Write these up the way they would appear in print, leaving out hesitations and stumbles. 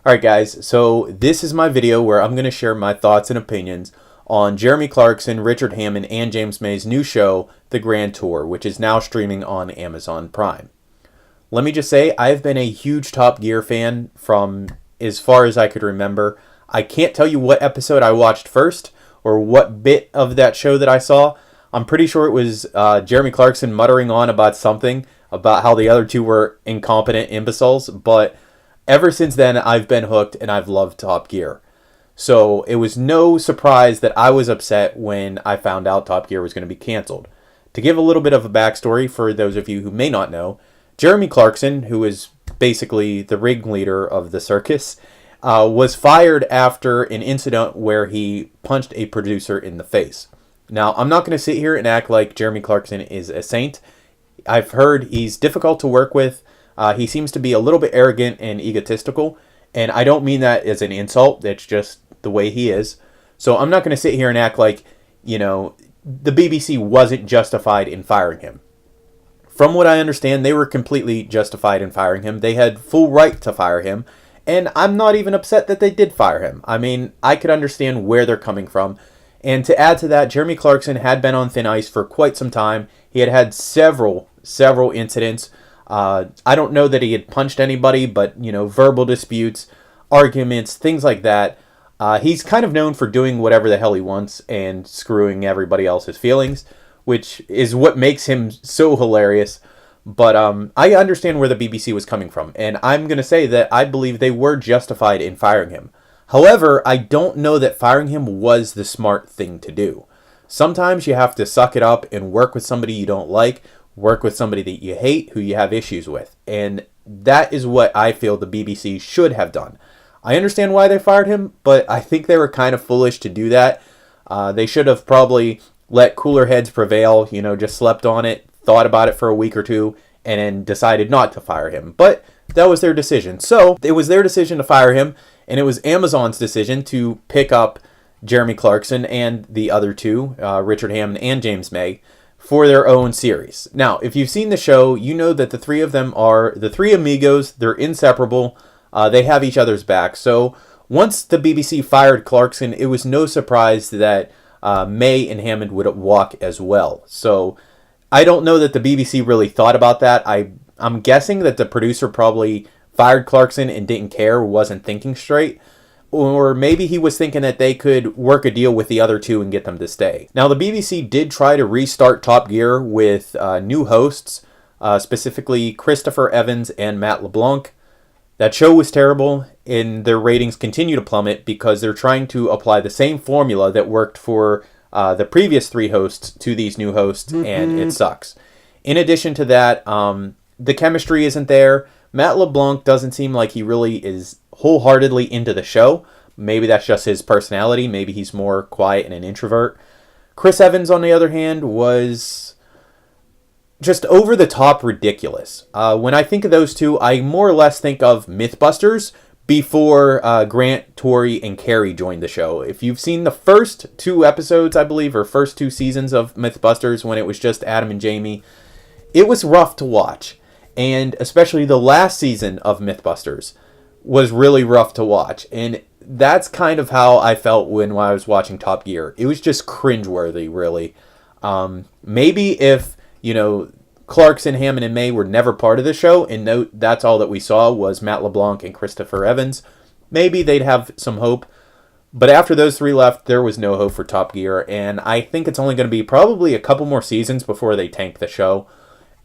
Alright guys, so this is my video where I'm going to share my thoughts and opinions on Jeremy Clarkson, Richard Hammond, and James May's new show, The Grand Tour, which is now streaming on Amazon Prime. Let me just say, I've been a huge Top Gear fan from as far as I could remember. I can't tell you what episode I watched first or what bit of that show that I saw. I'm pretty sure it was Jeremy Clarkson muttering on about something, about how the other two were incompetent imbeciles, but ever since then, I've been hooked and I've loved Top Gear. So it was no surprise that I was upset when I found out Top Gear was going to be canceled. To give a little bit of a backstory for those of you who may not know, Jeremy Clarkson, who is basically the ringleader of the circus, was fired after an incident where he punched a producer in the face. Now, I'm not going to sit here and act like Jeremy Clarkson is a saint. I've heard he's difficult to work with. He seems to be a little bit arrogant and egotistical, and I don't mean that as an insult. That's just the way he is. So I'm not going to sit here and act like, the BBC wasn't justified in firing him. From what I understand, they were completely justified in firing him. They had full right to fire him, and I'm not even upset that they did fire him. I mean, I could understand where they're coming from. And to add to that, Jeremy Clarkson had been on thin ice for quite some time. He had had several incidents. I don't know that he had punched anybody, but, verbal disputes, arguments, things like that. He's kind of known for doing whatever the hell he wants and screwing everybody else's feelings, which is what makes him so hilarious. But I understand where the BBC was coming from, and I'm going to say that I believe they were justified in firing him. However, I don't know that firing him was the smart thing to do. Sometimes you have to suck it up and work with somebody you don't like, work with somebody that you hate, who you have issues with. And that is what I feel the BBC should have done. I understand why they fired him, but I think they were kind of foolish to do that. They should have probably let cooler heads prevail, just slept on it, thought about it for a week or two, and then decided not to fire him. But that was their decision. So it was their decision to fire him, and it was Amazon's decision to pick up Jeremy Clarkson and the other two, Richard Hammond and James May, for their own series. Now, if you've seen the show, you know that the three of them are the three amigos. They're inseparable. They have each other's back. So once the BBC fired Clarkson, it was no surprise that May and Hammond would walk as well. So I don't know that the BBC really thought about that. I'm guessing that the producer probably fired Clarkson and didn't care, wasn't thinking straight. Or maybe he was thinking that they could work a deal with the other two and get them to stay. Now, the BBC did try to restart Top Gear with new hosts, specifically Christopher Evans and Matt LeBlanc. That show was terrible, and their ratings continue to plummet because they're trying to apply the same formula that worked for the previous three hosts to these new hosts, and it sucks. In addition to that, the chemistry isn't there. Matt LeBlanc doesn't seem like he really is wholeheartedly into the show. Maybe that's just his personality. Maybe he's more quiet and an introvert. Chris Evans, on the other hand, was just over the top ridiculous. When I think of those two, I more or less think of Mythbusters before Grant, Tori, and Carrie joined the show. If you've seen the first two episodes, I believe, or first two seasons of Mythbusters when it was just Adam and Jamie, it was rough to watch. And especially the last season of Mythbusters was really rough to watch. And that's kind of how I felt when I was watching Top Gear. It was just cringeworthy, really. Maybe if, Clarkson, Hammond, and May were never part of the show, and that's all that we saw was Matt LeBlanc and Christopher Evans, maybe they'd have some hope. But after those three left, there was no hope for Top Gear. And I think it's only going to be probably a couple more seasons before they tank the show.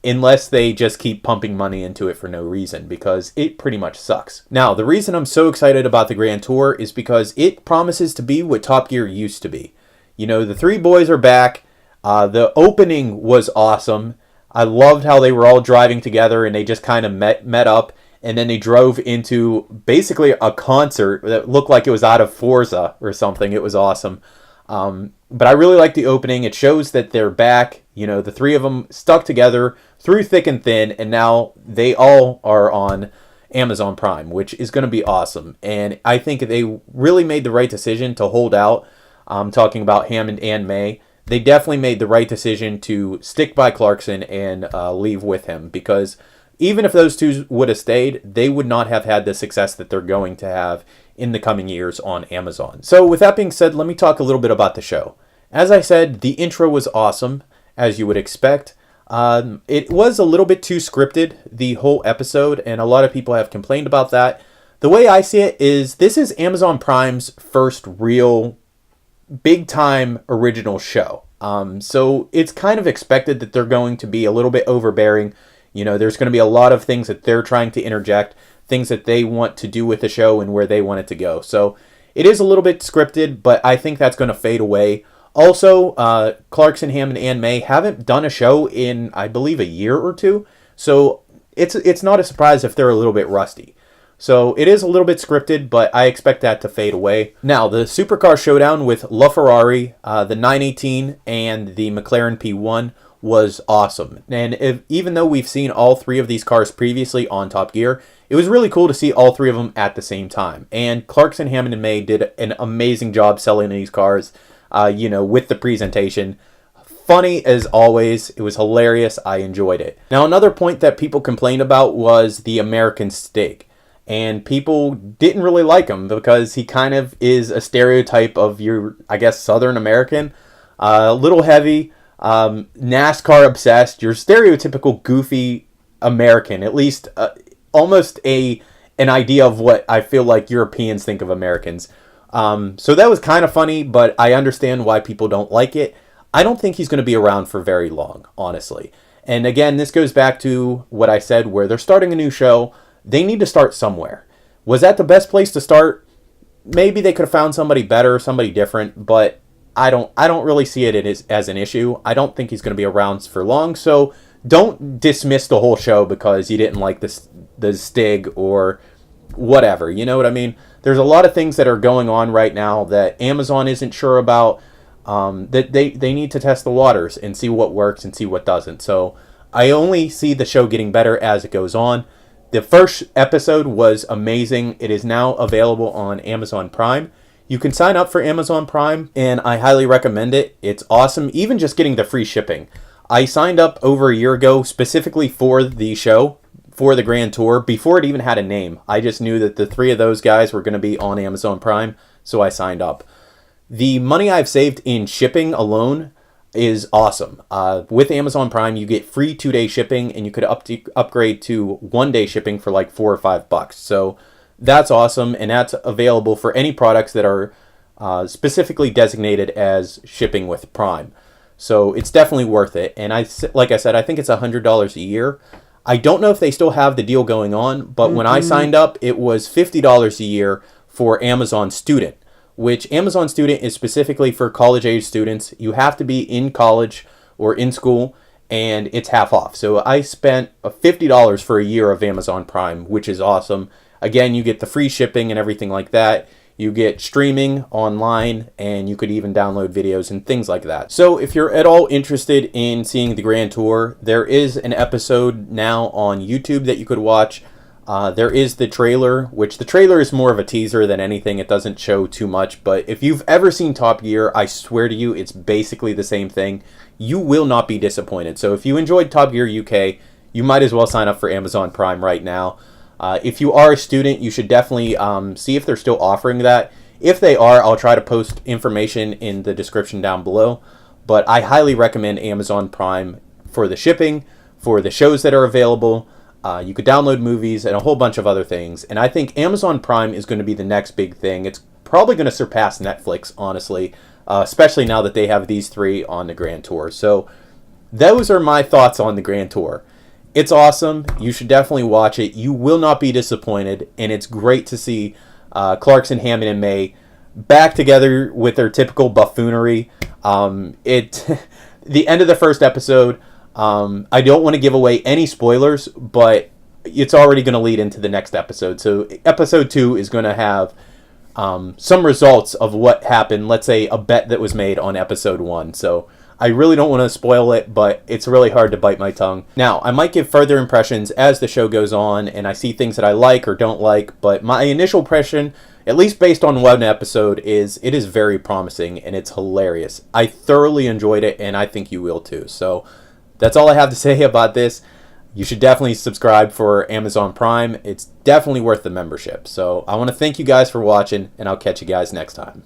Unless they just keep pumping money into it for no reason, because it pretty much sucks. Now, the reason I'm so excited about the Grand Tour is because it promises to be what Top Gear used to be. The three boys are back. The opening was awesome. I loved how they were all driving together and they just kind of met up. And then they drove into basically a concert that looked like it was out of Forza or something. It was awesome. But I really like the opening. It shows that they're back. The three of them stuck together through thick and thin, and now they all are on Amazon Prime, which is going to be awesome. And I think they really made the right decision to hold out. Talking about Hammond and May, they definitely made the right decision to stick by Clarkson and leave with him, because even if those two would have stayed, they would not have had the success that they're going to have in the coming years on Amazon. So with that being said, let me talk a little bit about the show. As I said, the intro was awesome, as you would expect. It was a little bit too scripted, the whole episode, and a lot of people have complained about that. The way I see it is, this is Amazon Prime's first real big-time original show. So it's kind of expected that they're going to be a little bit overbearing. You know, there's going to be a lot of things that they're trying to interject, things that they want to do with the show and where they want it to go. So it is a little bit scripted, but I think that's going to fade away. Also, Clarkson, Hammond, and May haven't done a show in, I believe, a year or two. So it's not a surprise if they're a little bit rusty. So it is a little bit scripted, but I expect that to fade away. Now, the supercar showdown with LaFerrari, the 918, and the McLaren P1 was awesome. And even though we've seen all three of these cars previously on Top Gear, it was really cool to see all three of them at the same time. And Clarkson, Hammond, and May did an amazing job selling these cars, with the presentation. Funny as always. It was hilarious. I enjoyed it. Now, another point that people complained about was the American StIGuy. And people didn't really like him because he kind of is a stereotype of your, I guess, Southern American. A little heavy, NASCAR obsessed, your stereotypical goofy American. At least almost an idea of what I feel like Europeans think of Americans. So that was kind of funny, but I understand why people don't like it. I don't think he's going to be around for very long, honestly. And again, this goes back to what I said, where they're starting a new show. They need to start somewhere. Was that the best place to start? Maybe they could have found somebody better, somebody different, but I don't really see it as an issue. I don't think he's going to be around for long, so don't dismiss the whole show because you didn't like the StIGuy or whatever. You know what I mean? There's a lot of things that are going on right now that Amazon isn't sure about, that they need to test the waters and see what works and see what doesn't. So I only see the show getting better as it goes on. The first episode was amazing. It is now available on Amazon Prime. You can sign up for Amazon Prime, and I highly recommend it. It's awesome, even just getting the free shipping. I signed up over a year ago specifically for the show, for the Grand Tour, before it even had a name. I just knew that the three of those guys were going to be on Amazon Prime, so I signed up. The money I've saved in shipping alone is awesome. With Amazon Prime, you get free 2-day shipping, and you could upgrade to 1-day shipping for like $4 or $5. So that's awesome, and that's available for any products that are specifically designated as shipping with Prime. So it's definitely worth it. And like I said, I think it's $100 a year. I don't know if they still have the deal going on, but when I signed up, it was $50 a year for Amazon Student, which Amazon Student is specifically for college-age students. You have to be in college or in school, and it's half off. So I spent $50 for a year of Amazon Prime, which is awesome. Again, you get the free shipping and everything like that. You get streaming online, and you could even download videos and things like that. So if you're at all interested in seeing the Grand Tour, there is an episode now on YouTube that you could watch. There is the trailer, which the trailer is more of a teaser than anything. It doesn't show too much, but if you've ever seen Top Gear, I swear to you, it's basically the same thing. You will not be disappointed. So if you enjoyed Top Gear UK, you might as well sign up for Amazon Prime right now. If you are a student, you should definitely see if they're still offering that. If they are, I'll try to post information in the description down below. But I highly recommend Amazon Prime for the shipping, for the shows that are available. You could download movies and a whole bunch of other things. And I think Amazon Prime is going to be the next big thing. It's probably going to surpass Netflix, honestly, especially now that they have these three on the Grand Tour. So those are my thoughts on the Grand Tour. It's awesome. You should definitely watch it. You will not be disappointed. And it's great to see Clarkson, Hammond, and May back together with their typical buffoonery. The end of the first episode, I don't want to give away any spoilers, but it's already going to lead into the next episode. So episode 2 is going to have some results of what happened. Let's say a bet that was made on episode 1. So I really don't want to spoil it, but it's really hard to bite my tongue. Now, I might give further impressions as the show goes on, and I see things that I like or don't like, but my initial impression, at least based on one episode, is it is very promising, and it's hilarious. I thoroughly enjoyed it, and I think you will too. So that's all I have to say about this. you should definitely subscribe for Amazon Prime. It's definitely worth the membership. So I want to thank you guys for watching, and I'll catch you guys next time.